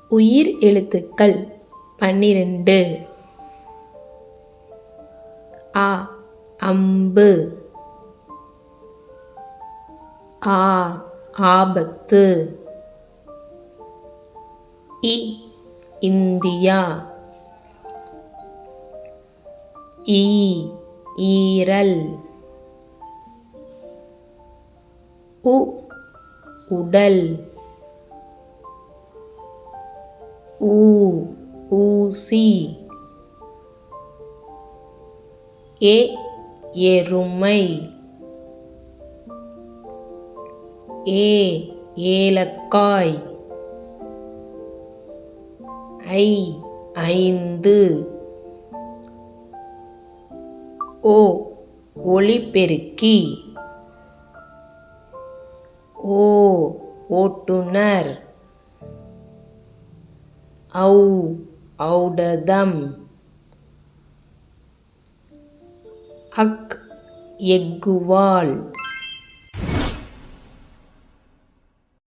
உயிர் எழுத்துக்கள் 12. அ அம்பு. ஆ ஆபத்து. இ இந்தியா. ஈ ஈரல். உ உடல். ஊ ஊசி. ஏ எருமை. ஏ ஏலக்காய். ஐ ஐந்து. ஓ ஒலிபெருக்கி. ஓ ஓட்டுனர். ஔ ஔடதம். அக் எக்குவால்.